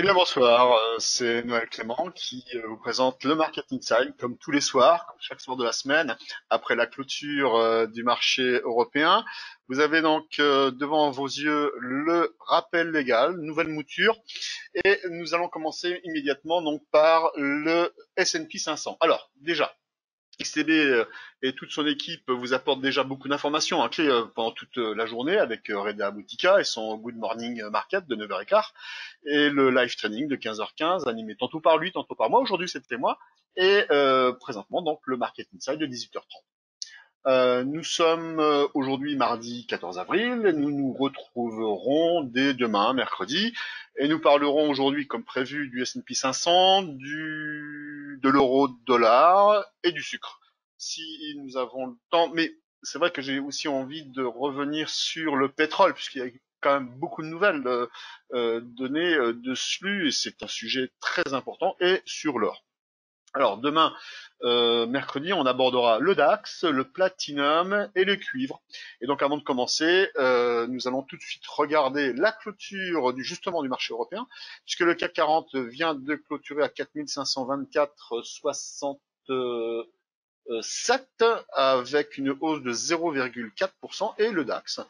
bien, bonsoir. C'est Noël Clément qui vous présente le Market Inside comme tous les soirs, comme chaque soir de la semaine, après la clôture du marché européen. Vous avez donc devant vos yeux le rappel légal, nouvelle mouture, et nous allons commencer immédiatement donc par le S&P 500. Alors, déjà, XTB et toute son équipe vous apportent déjà beaucoup d'informations hein, clés pendant toute la journée avec Reda Boutika et son Good Morning Market de 9h15 et le live training de 15h15 animé tantôt par lui, tantôt par moi. Aujourd'hui, c'était moi. Et présentement, donc, le Market Inside de 18h30. Nous sommes aujourd'hui mardi 14 avril. Nous nous retrouverons dès demain, mercredi. Et nous parlerons aujourd'hui, comme prévu, du S&P 500, de l'euro-dollar et du sucre. Si nous avons le temps. Mais c'est vrai que j'ai aussi envie de revenir sur le pétrole, puisqu'il y a quand même beaucoup de nouvelles données dessus, et c'est un sujet très important, et sur l'or. Alors demain, mercredi, on abordera le DAX, le platinum et le cuivre. Et donc avant de commencer, nous allons tout de suite regarder la clôture justement du marché européen, puisque le CAC 40 vient de clôturer à 4524,67 avec une hausse de 0,4% et le DAX,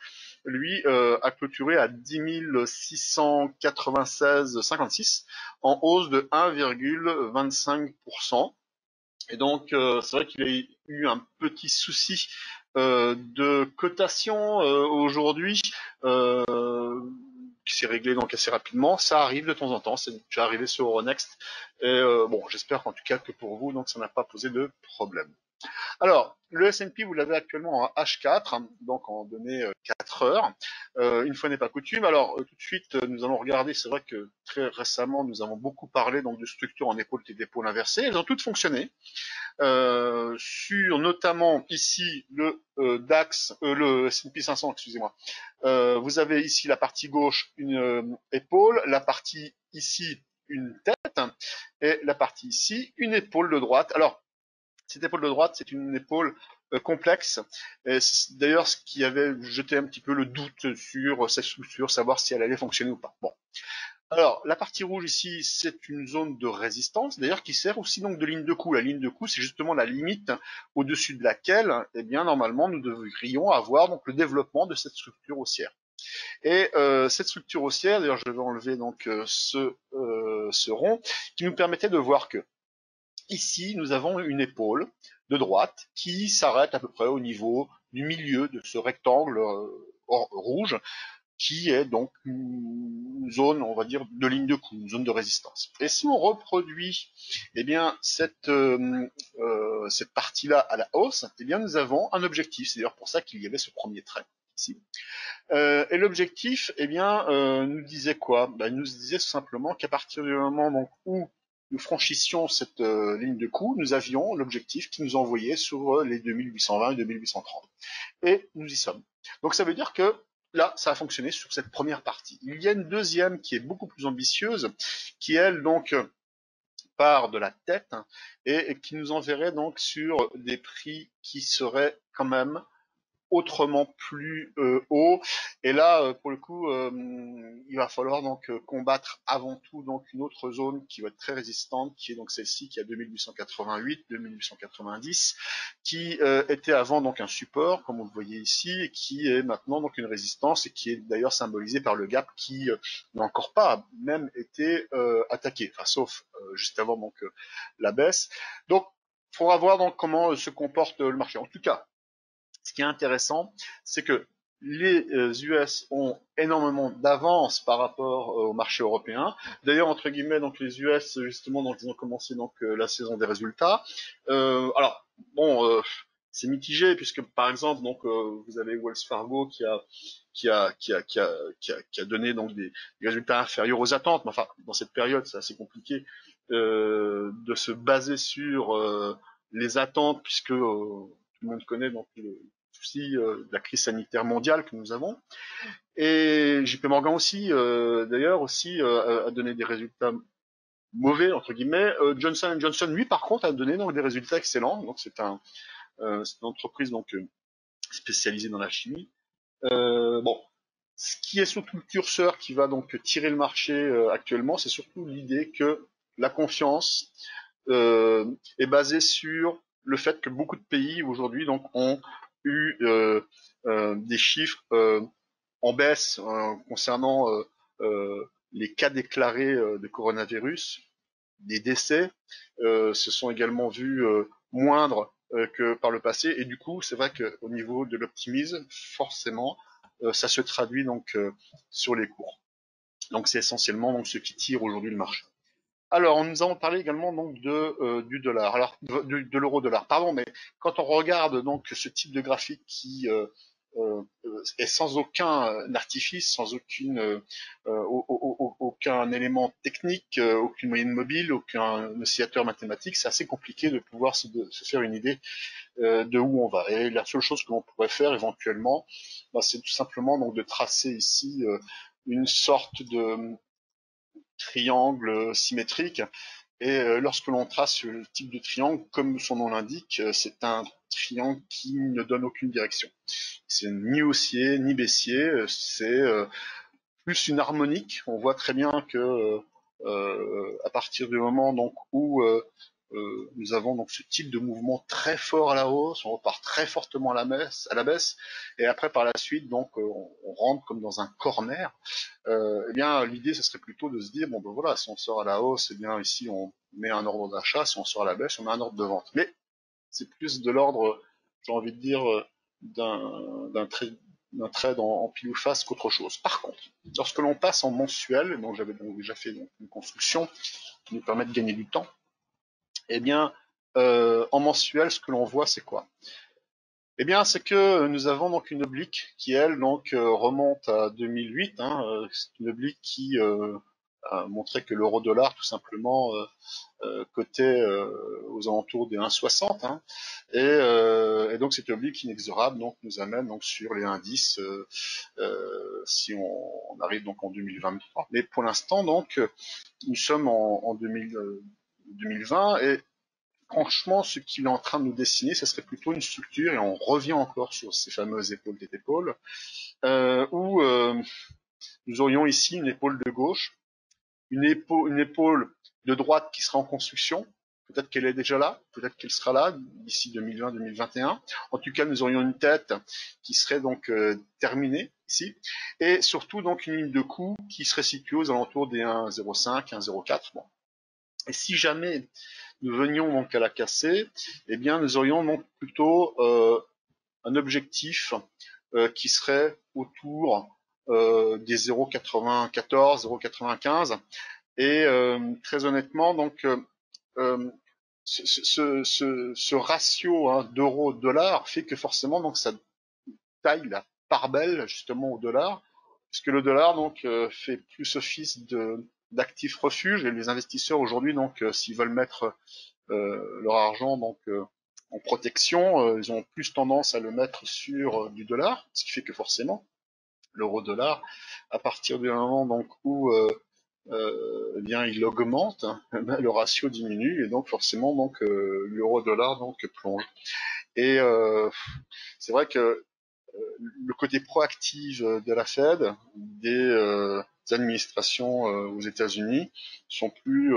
lui, a clôturé à 10 696,56 en hausse de 1,25%. Et donc, c'est vrai qu'il y a eu un petit souci de cotation aujourd'hui qui s'est réglé donc assez rapidement. Ça arrive de temps en temps, c'est déjà arrivé sur Euronext. Et bon, j'espère en tout cas que pour vous, donc ça n'a pas posé de problème. Alors, le S&P, vous l'avez actuellement en H4, donc en données 4 heures. Une fois n'est pas coutume. Alors, tout de suite, nous allons regarder. C'est vrai que très récemment, nous avons beaucoup parlé donc de structures en épaule et d'épaule inversées. Elles ont toutes fonctionné. Sur notamment ici le DAX, le S&P 500, excusez-moi. Vous avez ici la partie gauche une épaule, la partie ici une tête et la partie ici une épaule de droite. Alors, cette épaule de droite, c'est une épaule complexe. C'est d'ailleurs ce qui avait jeté un petit peu le doute sur cette structure, savoir si elle allait fonctionner ou pas. Bon. Alors, la partie rouge ici, c'est une zone de résistance, d'ailleurs, qui sert aussi donc de ligne de coup. La ligne de coup, c'est justement la limite au-dessus de laquelle, eh bien, normalement, nous devrions avoir donc le développement de cette structure haussière. Et cette structure haussière, d'ailleurs, je vais enlever donc ce rond, qui nous permettait de voir que ici, nous avons une épaule de droite qui s'arrête à peu près au niveau du milieu de ce rectangle rouge, qui est donc une zone, on va dire, de ligne de coup, une zone de résistance. Et si on reproduit, eh bien, cette partie-là à la hausse, eh bien, nous avons un objectif. C'est d'ailleurs pour ça qu'il y avait ce premier trait ici. Et l'objectif, eh bien, nous disait quoi? Ben, il nous disait simplement qu'à partir du moment donc, où nous franchissions cette ligne de coup, nous avions l'objectif qui nous envoyait sur les 2820 et 2830. Et nous y sommes. Donc ça veut dire que là, ça a fonctionné sur cette première partie. Il y a une deuxième qui est beaucoup plus ambitieuse, qui elle donc part de la tête et qui nous enverrait donc sur des prix qui seraient quand même autrement plus haut. Et là, pour le coup, il va falloir donc combattre avant tout donc une autre zone qui va être très résistante, qui est donc celle-ci, qui est à 2888, 2890, qui était avant donc un support, comme vous le voyez ici, et qui est maintenant donc une résistance et qui est d'ailleurs symbolisée par le gap qui n'a encore pas même été attaqué, enfin sauf juste avant donc la baisse. Donc, il faudra voir donc comment se comporte le marché. En tout cas, ce qui est intéressant, c'est que les US ont énormément d'avance par rapport au marché européen. D'ailleurs, entre guillemets, donc les US justement, donc ils ont commencé donc la saison des résultats. Alors bon, c'est mitigé puisque par exemple donc vous avez Wells Fargo qui a donné donc des résultats inférieurs aux attentes. Mais enfin, dans cette période, c'est assez compliqué de se baser sur les attentes puisque tout le monde connaît donc le souci de la crise sanitaire mondiale que nous avons. Et JP Morgan aussi, d'ailleurs, aussi a donné des résultats mauvais entre guillemets. Johnson Johnson, lui, par contre, a donné donc des résultats excellents. Donc c'est une entreprise donc spécialisée dans la chimie. Bon, Ce qui est surtout le curseur qui va donc tirer le marché actuellement, c'est surtout l'idée que la confiance est basée sur le fait que beaucoup de pays aujourd'hui donc ont eu des chiffres en baisse concernant les cas déclarés de coronavirus, des décès se sont également vus moindres que par le passé, et du coup, c'est vrai qu'au niveau de l'optimisme, forcément, ça se traduit donc sur les cours. Donc c'est essentiellement donc ce qui tire aujourd'hui le marché. Alors, nous avons parlé également donc du dollar, alors de l'euro-dollar. Pardon, mais quand on regarde donc ce type de graphique qui est sans aucun artifice, sans aucun élément technique, aucune moyenne mobile, aucun oscillateur mathématique, c'est assez compliqué de pouvoir se faire une idée de où on va. Et la seule chose que l'on pourrait faire éventuellement, bah, c'est tout simplement donc de tracer ici une sorte de triangle symétrique. Et lorsque l'on trace ce type de triangle, comme son nom l'indique, c'est un triangle qui ne donne aucune direction. C'est ni haussier ni baissier, c'est plus une harmonique. On voit très bien que à partir du moment donc où nous avons donc ce type de mouvement très fort à la hausse, on repart très fortement à la baisse, et après par la suite donc on rentre comme dans un corner. Eh bien l'idée ce serait plutôt de se dire bon ben voilà, si on sort à la hausse, eh bien ici on met un ordre d'achat, si on sort à la baisse, on met un ordre de vente. Mais c'est plus de l'ordre, j'ai envie de dire, d'un trade en pile ou face qu'autre chose. Par contre, lorsque l'on passe en mensuel, donc j'avais donc déjà fait donc, une construction qui nous permet de gagner du temps, eh bien, en mensuel, ce que l'on voit, c'est quoi? Eh bien, c'est que nous avons donc une oblique qui, elle, donc remonte à 2008. Hein, c'est une oblique qui a montré que l'euro-dollar, tout simplement, cotait aux alentours des 1,60. Hein, et donc, cette oblique inexorable donc, nous amène donc sur les indices si on arrive donc en 2023. Mais pour l'instant, donc, nous sommes en 2020 et franchement, ce qu'il est en train de nous dessiner, ce serait plutôt une structure, et on revient encore sur ces fameuses épaules des épaules, où nous aurions ici une épaule de gauche, une épaule de droite qui sera en construction. Peut-être qu'elle est déjà là, peut-être qu'elle sera là d'ici 2020-2021. En tout cas, nous aurions une tête qui serait donc terminée ici, et surtout donc une ligne de coup qui serait située aux alentours des 1,05, 1,04. Bon. Et si jamais nous venions donc à la casser, eh bien nous aurions donc plutôt un objectif qui serait autour des 0,94, 0,95. Et très honnêtement, donc ce ratio hein, d'euro-dollar fait que forcément donc ça taille la part belle justement au dollar, puisque le dollar donc fait plus office de d'actif refuge, et les investisseurs aujourd'hui donc s'ils veulent mettre leur argent donc en protection, ils ont plus tendance à le mettre sur du dollar, ce qui fait que forcément l'euro-dollar, à partir du moment donc où eh bien il augmente, hein, le ratio diminue, et donc forcément donc l'euro-dollar donc plonge. Et c'est vrai que le côté proactif de la Fed, des administrations aux États-Unis sont plus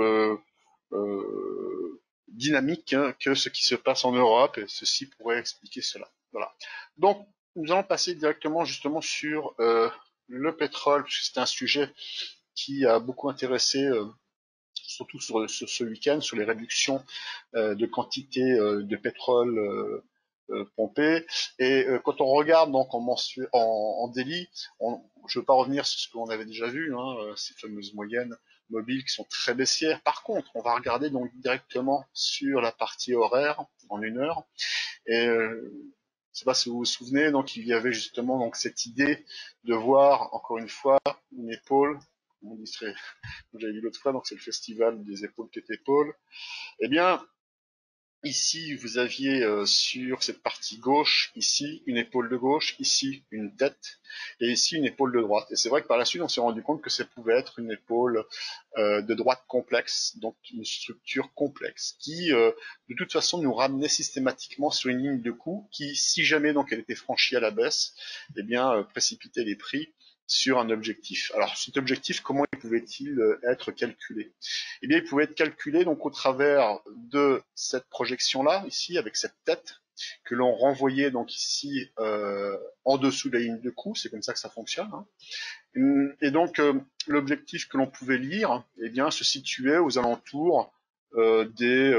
dynamiques hein, que ce qui se passe en Europe, et ceci pourrait expliquer cela. Voilà. Donc, nous allons passer directement justement sur le pétrole, puisque c'est un sujet qui a beaucoup intéressé surtout sur ce week-end, sur les réductions de quantité de pétrole pompé. Et quand on regarde donc en daily, je ne veux pas revenir sur ce qu'on avait déjà vu, hein, ces fameuses moyennes mobiles qui sont très baissières. Par contre, on va regarder donc directement sur la partie horaire en 1 heure. Et je ne sais pas si vous vous souvenez, donc il y avait justement donc cette idée de voir encore une fois une épaule. On dit très, j'avais vu l'autre fois, donc c'est le festival des épaules tête épaules. Eh bien, ici, vous aviez sur cette partie gauche, ici, une épaule de gauche, ici, une tête, et ici, une épaule de droite. Et c'est vrai que par la suite, on s'est rendu compte que ça pouvait être une épaule de droite complexe, donc une structure complexe, qui, de toute façon, nous ramenait systématiquement sur une ligne de coup qui, si jamais donc elle était franchie à la baisse, eh bien, précipitait les prix sur un objectif. Alors cet objectif, comment pouvait-il être calculé? Eh bien, il pouvait être calculé donc au travers de cette projection-là, ici, avec cette tête, que l'on renvoyait donc ici en dessous de la ligne de coup, c'est comme ça que ça fonctionne. Hein. Et donc l'objectif que l'on pouvait lire, eh bien, se situait aux alentours des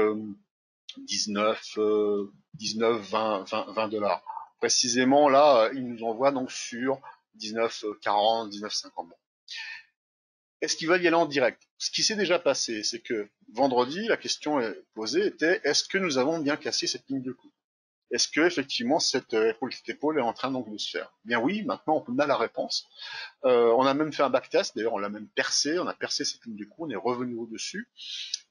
19, 19, 20, 20 dollars. Précisément là, il nous envoie donc sur 19, 40, 19, 50. Bon. Est-ce qu'il va y aller en direct? Ce qui s'est déjà passé, c'est que vendredi, la question posée était est-ce que nous avons bien cassé cette ligne de coup? Est-ce que effectivement cette épaule est en train donc de se faire? Bien oui, maintenant on a la réponse. On a même fait un backtest, d'ailleurs on l'a même percé, on a percé cette ligne de coup, on est revenu au-dessus,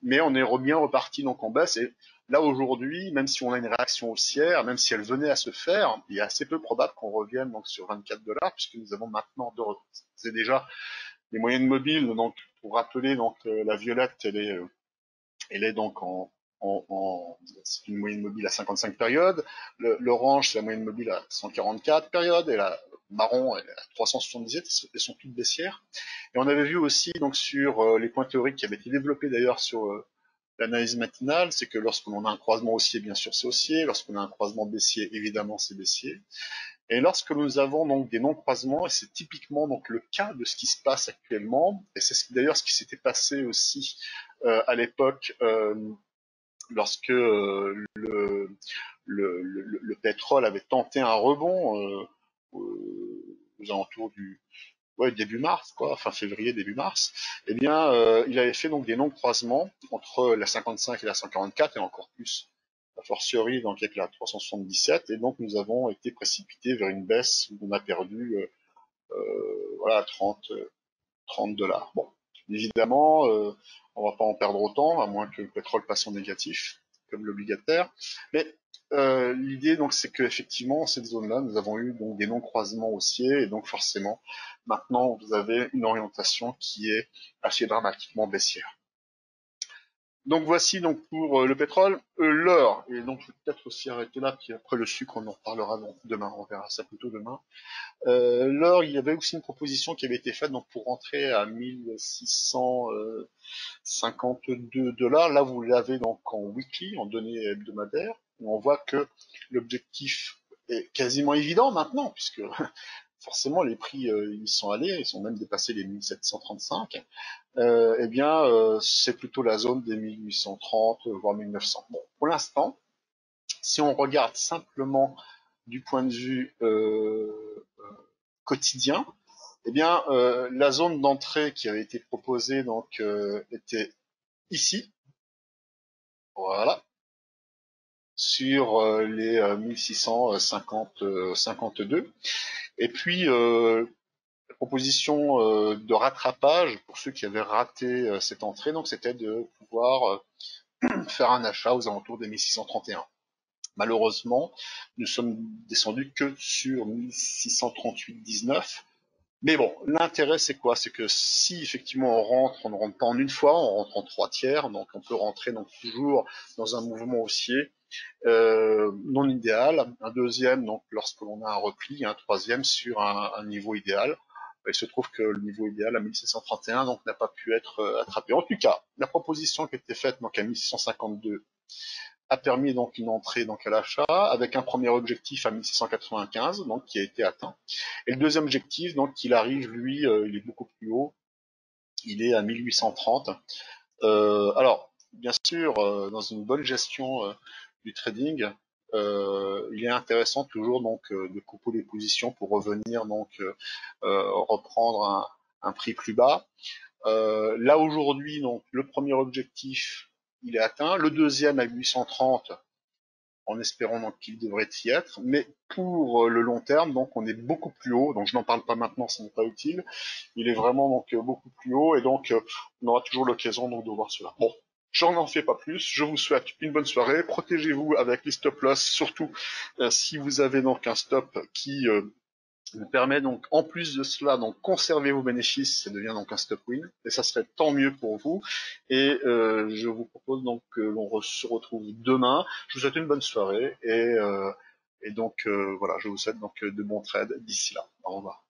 mais on est bien reparti donc en baisse. Et là aujourd'hui, même si on a une réaction haussière, même si elle venait à se faire, il est assez peu probable qu'on revienne donc sur 24 dollars, puisque nous avons maintenant c'est déjà les moyennes mobiles. Donc pour rappeler, donc la violette, elle est donc c'est une moyenne mobile à 55 périodes. L'orange, c'est la moyenne mobile à 144 périodes, et la marron, elle est à 377. Elles sont toutes baissières. Et on avait vu aussi donc sur les points théoriques qui avaient été développés d'ailleurs sur l'analyse matinale, c'est que lorsqu'on a un croisement haussier, bien sûr c'est haussier. Lorsqu'on a un croisement baissier, évidemment c'est baissier. Et lorsque nous avons donc des non-croisements, et c'est typiquement donc le cas de ce qui se passe actuellement, et c'est d'ailleurs ce qui s'était passé aussi à l'époque lorsque le pétrole avait tenté un rebond aux alentours du début mars, quoi, fin février, début mars, eh bien, il avait fait donc des non-croisements entre la 55 et la 144, et encore plus a fortiori donc avec la 377, et donc nous avons été précipités vers une baisse où on a perdu voilà 30 dollars. Bon, évidemment, on va pas en perdre autant, à moins que le pétrole passe en négatif, comme l'obligataire. Mais l'idée, donc, c'est qu'effectivement, cette zone-là, nous avons eu donc des non-croisements haussiers, et donc forcément, maintenant, vous avez une orientation qui est assez dramatiquement baissière. Donc voici donc pour le pétrole, l'or, et donc je vais peut-être aussi arrêter là, puis après le sucre, on en reparlera donc demain, on verra ça plutôt demain. L'or, il y avait aussi une proposition qui avait été faite donc pour rentrer à 1652 dollars. Là, vous l'avez donc en weekly, en données hebdomadaires. On voit que l'objectif est quasiment évident maintenant, puisque forcément les prix ils sont allés, ils sont même dépassés les 1735. Eh bien, c'est plutôt la zone des 1830 voire 1900. Bon, pour l'instant, si on regarde simplement du point de vue quotidien, eh bien, la zone d'entrée qui avait été proposée donc était ici, voilà, sur les 1652. Et puis la proposition de rattrapage pour ceux qui avaient raté cette entrée, donc c'était de pouvoir faire un achat aux alentours des 1631. Malheureusement, nous sommes descendus que sur 1638,19. Mais bon, l'intérêt c'est quoi? C'est que si effectivement on ne rentre pas en une fois, on rentre en 3/4, donc on peut rentrer donc toujours dans un mouvement haussier non idéal. Un deuxième, donc lorsque l'on a un repli, un troisième sur un niveau idéal. Il se trouve que le niveau idéal à 1731 donc n'a pas pu être attrapé. En tout cas, la proposition qui a été faite donc à 1652 a permis donc une entrée donc à l'achat avec un premier objectif à 1695 donc qui a été atteint, et le deuxième objectif donc il arrive lui il est beaucoup plus haut, il est à 1830. Alors bien sûr dans une bonne gestion du trading, il est intéressant toujours donc de couper les positions pour revenir donc reprendre un prix plus bas. Là aujourd'hui donc le premier objectif il est atteint, le deuxième à 830 en espérant donc qu'il devrait y être, mais pour le long terme, donc on est beaucoup plus haut, donc je n'en parle pas maintenant, ce n'est pas utile, il est vraiment donc beaucoup plus haut, et donc on aura toujours l'occasion donc de voir cela. Bon, je n'en fais pas plus, je vous souhaite une bonne soirée, protégez-vous avec les stop loss, surtout si vous avez donc un stop qui vous permet donc, en plus de cela, donc conserver vos bénéfices, ça devient donc un stop win, et ça serait tant mieux pour vous. Et je vous propose donc que l'on se retrouve demain. Je vous souhaite une bonne soirée, et donc voilà, je vous souhaite donc de bons trades d'ici là. Au revoir.